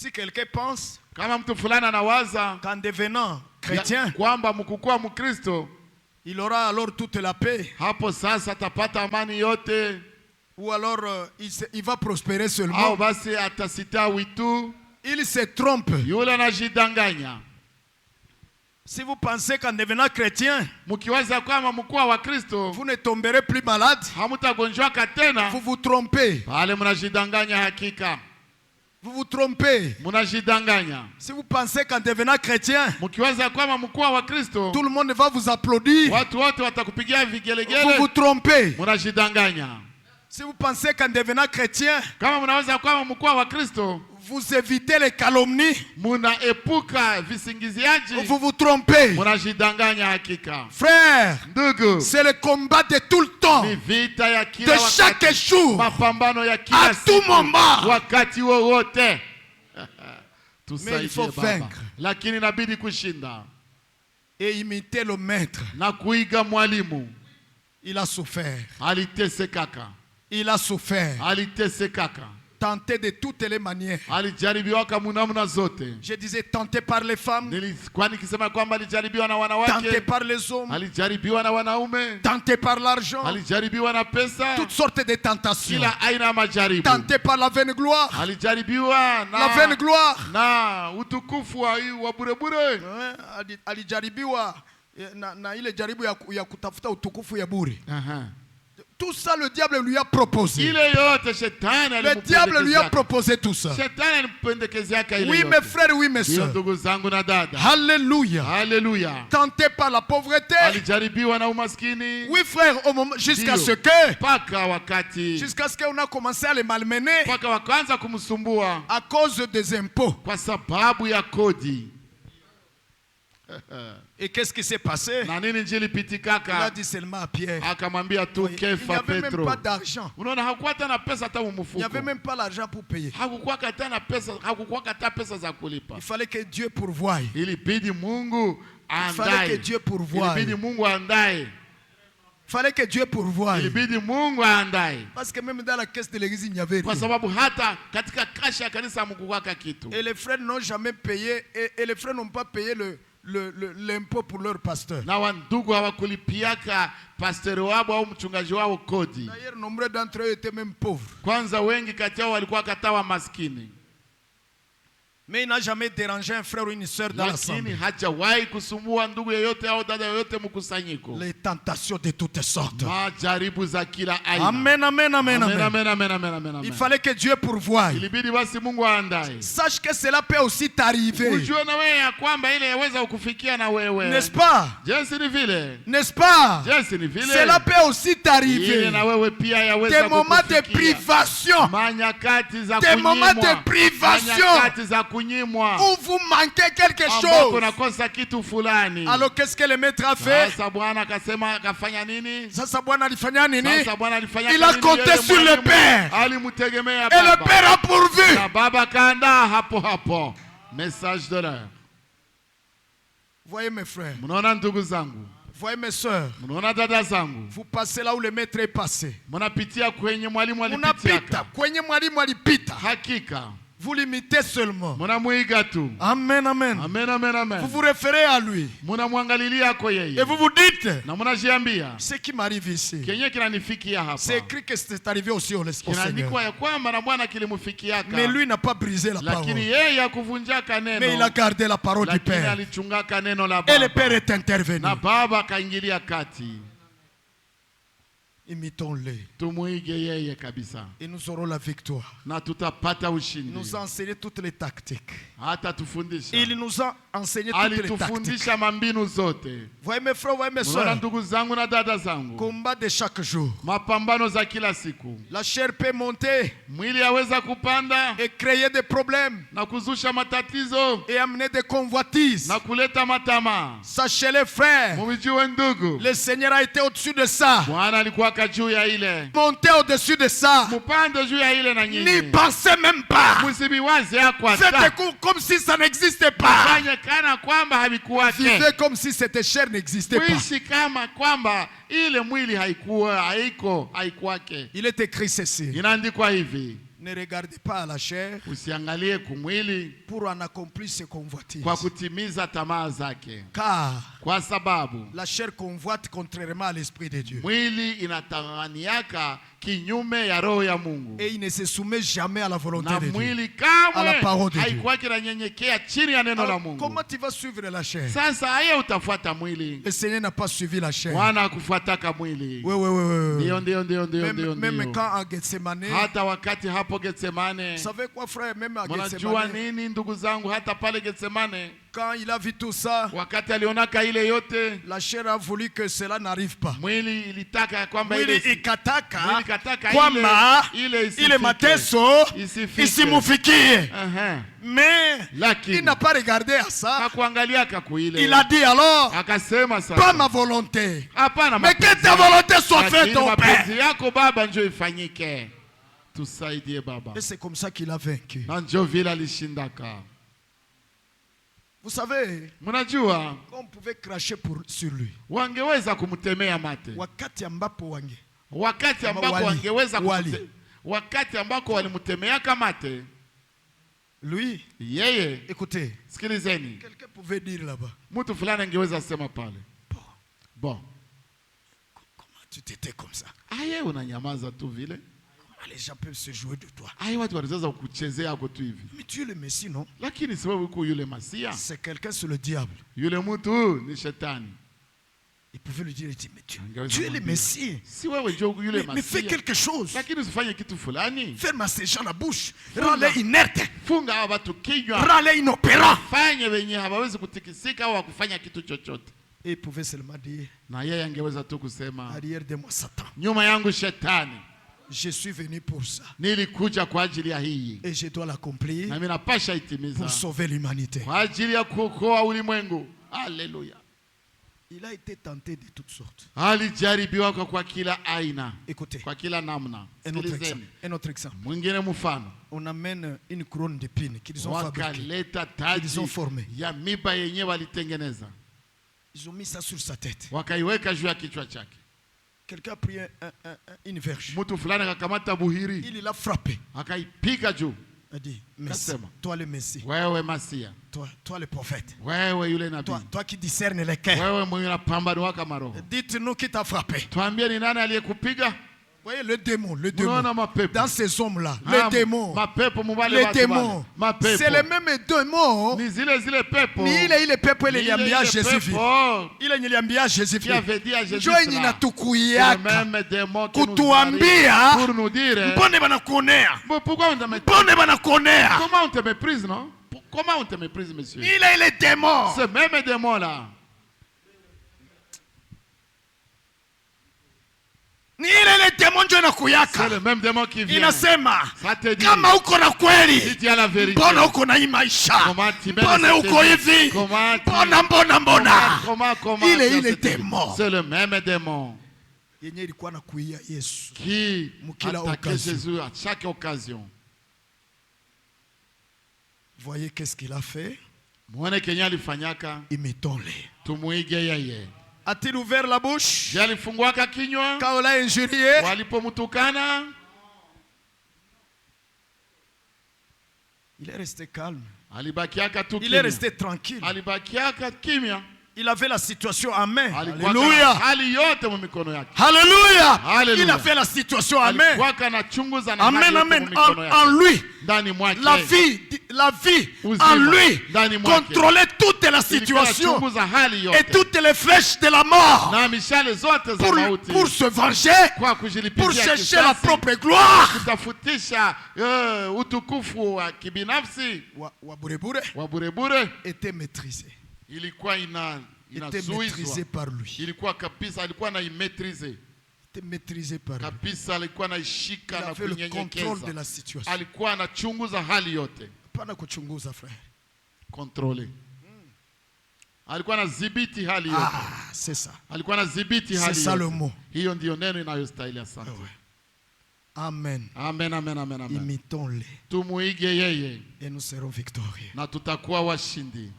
Si quelqu'un pense kama mtu fulani anawaza qu'en devenant chrétien, kwamba mkukua Mkristo, il aura alors toute la paix, hapo sasa atapata amani yote, ou alors il va prospérer au seulement, basi atasitawi tu, il se trompe. yule anajidanganya. Si vous pensez qu'en devenant chrétien, Mkiwaza kwamba mkua wa Kristo vous ne tomberez plus malade, hamutagonjwaka tena, vous vous trompez. pale mnajidanganya hakika. Vous vous trompez. Mnajidanganya. Si vous pensez qu'en devenant chrétien, Mkiwaza kwamba mkua wa Kristo tout le monde va vous applaudir, watu wote watakupigia vigelegele, vous vous trompez. mnajidanganya. Si vous pensez qu'en devenant chrétien, Kama mnawaza kwamba mkua wa Kristo vous évitez les calomnies, munaepuka visingiziaji, vous vous trompez. mnajidanganya hakika. Frère, Ndugu, c'est le combat de tout le temps, ni vita ya de kila chaque wakati, jour, mapambano ya à kila tout siku, moment. wakati wowote. Mais il faut Tusaidie Baba, vaincre lakini inabidi kushinda et imiter le maître. na kuiga mwalimu. Il a souffert. Alitesekaka, Il a souffert. alitesekaka, Tenté de toutes les manières. alijaribiwaka munamna zote. Je disais tenté par les femmes, Nilikuwa nikisema kwamba alijaribiwa na tenté wanawake, par les hommes, alijaribiwa na wanaume, tenté par l'argent, alijaribiwa na pesa, toutes sortes de tentations. kila aina ya majaribu. Tenté par la vaine gloire. Alijaribiwa La vaine gloire. na utukufu wa burebure. Alijaribiwa na ile jaribu ya kutafuta utukufu ya bure. Tout ça, le diable lui a proposé. Ile yote shetani Le diable lui a proposé tout ça. Shetani alimpendekezea ile Oui, yote. mes frères, oui, mes Ndio sœurs. ndugu zangu na dada. Alléluia. Haleluya. Tenté par la pauvreté. Alijaribiwa na umaskini. Oui, frère, au moment, jusqu'à Ndio. ce que, Paka wakati. jusqu'à ce qu'on a commencé à les malmener Paka wakaanza kumsumbua à cause des impôts. kwa sababu ya kodi. Et qu'est-ce qui s'est passé? Na nini njili Il a pitikaka? dit seulement à Pierre. Akamwambia tu Il n'y kefa avait même Petro. pas d'argent. Unaona hakuwa hata na pesa hata Il n'y mumufuko. avait même pas l'argent pour payer. Hakukuwa hata na pesa, hakukuwa hata pesa za kulipa. Il fallait que Dieu pourvoie. Ilibidi Mungu Il fallait que aandae. Dieu pourvoie. Ilibidi Mungu aandae. Il fallait que Dieu pourvoie. Ilibidi Mungu aandae. Parce que même dans la caisse de l'église, il n'y avait Kwa rien. sababu hata katika kasha ya kanisa hamkukuwaka kitu. Et les frères n'ont jamais payé, et les frères n'ont pas payé l'impôt pour leur pasteur. Na wandugu hawakulipiaka pastori wao au mchungaji wao kodi. D'ailleurs, nombreux d'entre eux étaient même pauvres. Kwanza wengi kati yao walikuwa katawa maskini. Mais il n'a jamais dérangé un frère ou une sœur dans Lakini l'assemblée. hajawahi kusumbua ndugu yeyote au dada yeyote mkusanyiko. Les tentations de toutes sortes. Majaribu za kila aina. Amen, amen, amen, Amen, amen. amen, amen, amen, amen. Il fallait que Dieu pourvoie. Ilibidi basi Mungu aandae. Sache que cela peut aussi t'arriver. Ujue na wewe ya kwamba ile yaweza kukufikia na wewe. N'est-ce pas? Jinsi ni vile. N'est-ce pas? Jinsi ni vile. Cela peut aussi t'arriver. Ile na wewe pia yaweza Des moments de kukufikia. privation. Manyakati za Des kunyimwa. moments de privation. Manyakati za kunyimwa. Où vous manquez quelque Ambapo chose. unakosa kitu fulani. Alors qu'est-ce que le maître a fait? Sasa Bwana akasema akafanya nini? Sasa Bwana alifanya nini? Sasa Bwana alifanya Il a nini? compté Yeye sur le mwalimu Père. alimtegemea Et le Baba. Père a pourvu. Na Baba kaandaa hapo hapo. Message de l'heure. Voyez mes frères, Mnaona ndugu zangu? voyez mes sœurs, Mnaona dada zangu? vous passez là où le maître est passé. Mnapitia kwenye mwalimu Munapita alipitiaka. kwenye mwalimu alipita. Hakika. Vous l'imitez seulement. Mnamuiga tu. Amen, amen. Amen, amen, amen. Vous vous référez à lui. Mnamwangalilia kwa Et yeye. vous vous dites, Na mnajiambia, ce qui m'arrive ici, kenye kinanifikia c'est hapa. écrit que c'est arrivé aussi au Seigneur. Kinaandikwa ya kwamba na Bwana kilimufikiaka. Mais lui n'a pas brisé la Lakini parole. yeye hakuvunjaka neno. Mais il a gardé la parole du Lakini Père. alichungaka neno la Et le Baba. Père est intervenu. Na Baba akaingilia kati. Imitons-le. Tumuige yeye kabisa. Et nous aurons la victoire. Na tutapata Il ushindi. nous a enseigné toutes les tactiques. Hata tufundisha. Il nous a enseigné toutes les tactiques. Alitufundisha mambinu zote. Voyez mes frères, voyez mes Mnaona soeurs. ndugu zangu na dada zangu. Combat de chaque jour. Mapambano za kila siku. La chair peut monter Mwili yaweza kupanda et créer des problèmes na kuzusha matatizo et amener des convoitises. na kuleta matama. Sachez les frères, Mumijue ndugu. le Seigneur a été au-dessus de ça. Bwana alikuwa juu ya ile. Montez au-dessus de ça. Mupande juu ya ile na N'y nyinyi. pensez même pas. Msibiwaze yako Faites hata. comme si ça n'existait pas. Fanye kana kwamba havikuwake. Vivez comme si cette chair n'existait pas. Kuishi kama kwamba ile mwili haikuwa haikuwake. Il est écrit ceci. Inaandikwa hivi. Ne regardez pas à la chair usiangalie kumwili pour en accomplir ses convoitises. kwa kutimiza tamaa zake, Car kwa sababu la chair convoite contrairement à l'esprit de Dieu. mwili inatamaniaka kinyume ya roho ya Mungu, Et il ne se soumet jamais à la volonté na de Dieu. mwili À la parole kamwe de Dieu. haikuwa kinanyenyekea chini ya neno la Alors, Mungu. comment tu vas suivre la chair? Sasa aye utafuata mwili, Le Seigneur n'a pas suivi la chair. Bwana akufuataka mwili. Oui. Ndio. Même quand en Gethsemane, Hata wakati hapo Getsemane, vous savez quoi frère, même à mnajua Gethsemane, nini ndugu zangu, hata pale Getsemane quand il a vu tout ça, wakati alionaka ile yote, la chair a voulu que cela n'arrive pas. mwili ilitaka kwamba Mwili ile ikataka ikataka kwamba ile ile mateso isifike. isimufikie. Aha. Mais Lakini il n'a pas regardé à ça. hakuangalia kakuile. Il a dit alors, Akasema pas sasa, ma volonté, hapana mais que mapenzi ta yako, volonté soit faite, lakini ton mapenzi Père. yako Baba ndio ifanyike. Tusaidie Baba. Et c'est comme ça qu'il a vaincu. Na ndio vile alishindaka. Vous savez, Mnajua on pouvait cracher sur lui. wangeweza kumtemea mate, Wakati ambapo wange. wakati ambako Wali. wangeweza Wali. wakati ambako walimtemeaka mate Lui, yeye. écoutez, Sikilizeni, quelqu'un pouvait dire là-bas, mtu fulani angeweza sema pale, bon, comment tu t'étais comme ça? aye unanyamaza tu vile, Les gens peuvent se jouer de toi. aye watu wanaweza kukuchezea ako tu hivi, Mais tu es le Messie, non? lakini sababu uko yule Masia, C'est quelqu'un, c'est le diable. yule mtu ni shetani. Il pouvait lui dire, il dit, mais tu Angeweza es le kumwambia, Messie. si wewe ndio yule Mais fais Masia, quelque chose. lakini usifanye kitu fulani, Ferme à ces gens la bouche. Rends-les inertes. funga hawa watu kinywa, Rends-les inopérants. fanye wenye hawawezi kutikisika au kufanya kitu chochote. Et il pouvait seulement dire, Na yeye angeweza tu kusema, arrière de moi, Satan. nyuma yangu shetani, Je suis venu pour ça. nilikuja kwa ajili ya hii Et je dois l'accomplir na mimi napasha itimiza pour sauver l'humanité. kwa ajili ya kuokoa ulimwengu. Haleluya! Il a été tenté de toutes sortes. Alijaribiwa kwa kila aina, Écoutez, kwa kila namna. un autre exemple. Sikilizeni Un autre exemple. mwingine mfano, On amène une couronne d'épines qu'ils ont fabriquée. wakaleta Ils ont taji formé. ya miba yenyewe walitengeneza, Ils ont mis ça sur sa tête. wakaiweka juu ya kichwa chake. Quelqu'un a pris une verge. Mtu fulani akakamata buhiri Il l'a frappé. akaipiga juu, Il a dit, Messie, Kasema. toi le Messie, wewe Masia, toi le prophète, wewe yule nabii, toi qui discernes les cœurs, wewe mwenye unapambanuaka maroho, dites-nous qui t'a frappé. tuambie ni nani aliyekupiga. Vous voyez le démon, Unaona mapepo, dans ces hommes-là, les démons, mapepo mubale les watu démons, wale. Mapepo c'est les mêmes démons. ni zile pepo, Ni ile pepo ile Ni iliambia ile Jésus vile. pepo Ile iliambia Jésus qui vile. avait dit à Jésus Njoo cela. inatukuyaka. Le même démon qui nous Kutuambia arrive pour nous dire, mbone banakuonea. pourquoi on te méprise? Mbone banakuonea. Comment on te méprise, non? Comment on te méprise, monsieur? Ile démon. Ce même démon là, Ni ile démon ndio c'est inakuyaka. le même démon qui vient. Inasema Ça te dit, kama uko na si kweli, tu as la vérité, mbona uko na hii maisha? comment tu mènes Mbona cette uko vie? hivi? Comment tu- Mbona? comment Ile tu as ile cette vie? démon. C'est le même démon Yenye ilikuwa na kuia Yesu. qui Mukila attaquait occasion. Jésus à chaque occasion. Voyez qu'est-ce qu'il a fait? Muone kenye alifanyaka, Imitons-le. tumuige yeye. A-t-il ouvert la bouche Je alifunguaka kinywa quand on l'a injurié? walipomtukana, Il est resté calme. alibakiaka tu Il est kimya. resté tranquille. Alibakiaka kimya. Il avait la situation en main. Alikuwa Alléluia. hali yote mu mikono yake. Alléluia. Alléluia. Il avait la situation en main. Alikuwa anachunguza na hali Amen, yote amen. mu mikono En yake. lui. Ndani mwake. La vie Uzima. en lui Ndani mwake. contrôlait toute la Ilikuwa situation anachunguza hali et yote. toutes les flèches de la mort Na mishale zote za mauti. pour se venger, Kwa pour kujilipizia chercher la kisasi, propre gloire. kutafutisha utukufu wa kibinafsi Wa burebure wa burebure. était maîtrisé. Ilikuwa Était maîtrisé inazuizwa. par lui. Ilikuwa kabisa, alikuwa anaimetrize Était maîtrisé par lui. kabisa, alikuwa Il anaishika na avait le contrôle de kunyenyekeza. la situation. Alikuwa anachunguza hali yote, Pana kuchunguza frère. contrôler. Alikuwa anadhibiti hali yote, Ah, c'est ça. alikuwa anadhibiti C'est hali ça le yote. mot. Hiyo ndio neno inayostahili. Asante. Ah ouais. Amen. Amen, amen, amen, amen. Imitons-les Tumuige yeye et nous serons victorieux. na tutakuwa washindi.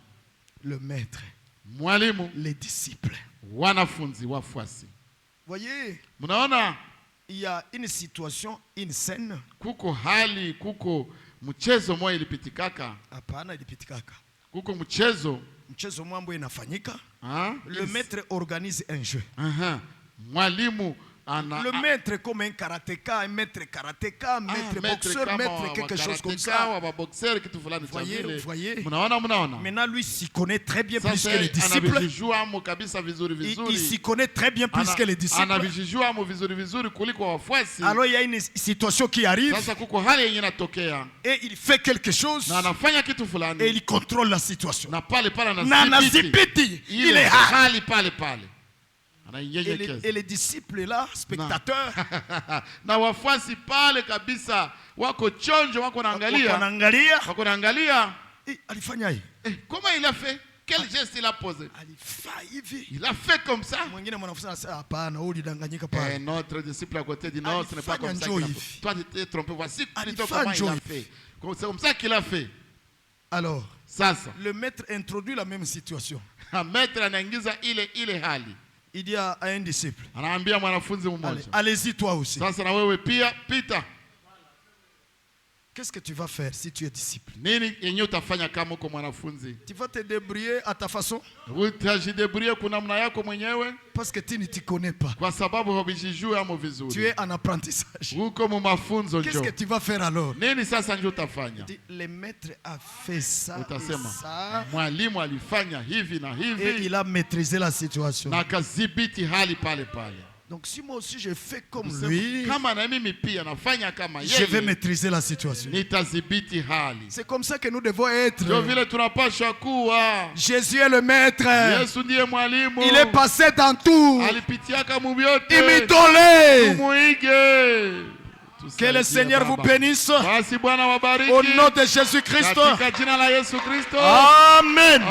Le maître, Mwalimu, les disciples. wanafunzi, wafuasi. Voyez, Mnaona il y a une situation, une scène. Kuko hali, kuko mchezo moja ilipitikaka. Hapana, ilipitikaka. Kuko mchezo Mambo inafanyika. Ah, Le maître organise un jeu. Mwalimu le maître comme un karatéka, un maître karatéka, un maître boxeur, maître quelque chose comme ça. Voyez. Maintenant, lui s'y connaît très bien plus que les disciples. Il s'y connaît très bien plus que les disciples. Alors il y a une situation qui arrive. Et il fait quelque chose. Et il contrôle la situation. Il est hali. Et les disciples là, spectateurs, na wafuasi pale kabisa wako chonjo, wako naangalia. Alifanya hivi. Comment il a fait? Quel geste il a posé? Il a fait comme ça. Notre disciple à côté dit non, ce n'est pas comme ça qu'il a fait. Toi tu t'es trompé, voici plutôt comment il a fait. C'est comme ça qu'il a fait. Alors, ça. Le maître introduit la même situation. Le maître anaingiza ile hali. Il dit à un disciple, allez-y toi aussi. Pita. Qu'est-ce que tu vas faire si tu es disciple? Tu vas te débrouiller à ta façon. Parce que tu ne t'y connais pas. Tu es en apprentissage. Qu'est-ce que tu vas faire alors? Le maître a fait ça et ça. Et il a maîtrisé la situation. Donc si moi aussi je fais comme lui, je vais maîtriser la situation. C'est comme ça que nous devons être. Jésus est le maître. Il est passé dans tout. Imitons-le. Que le Seigneur vous bénisse. Au nom de Jésus-Christ. Amen.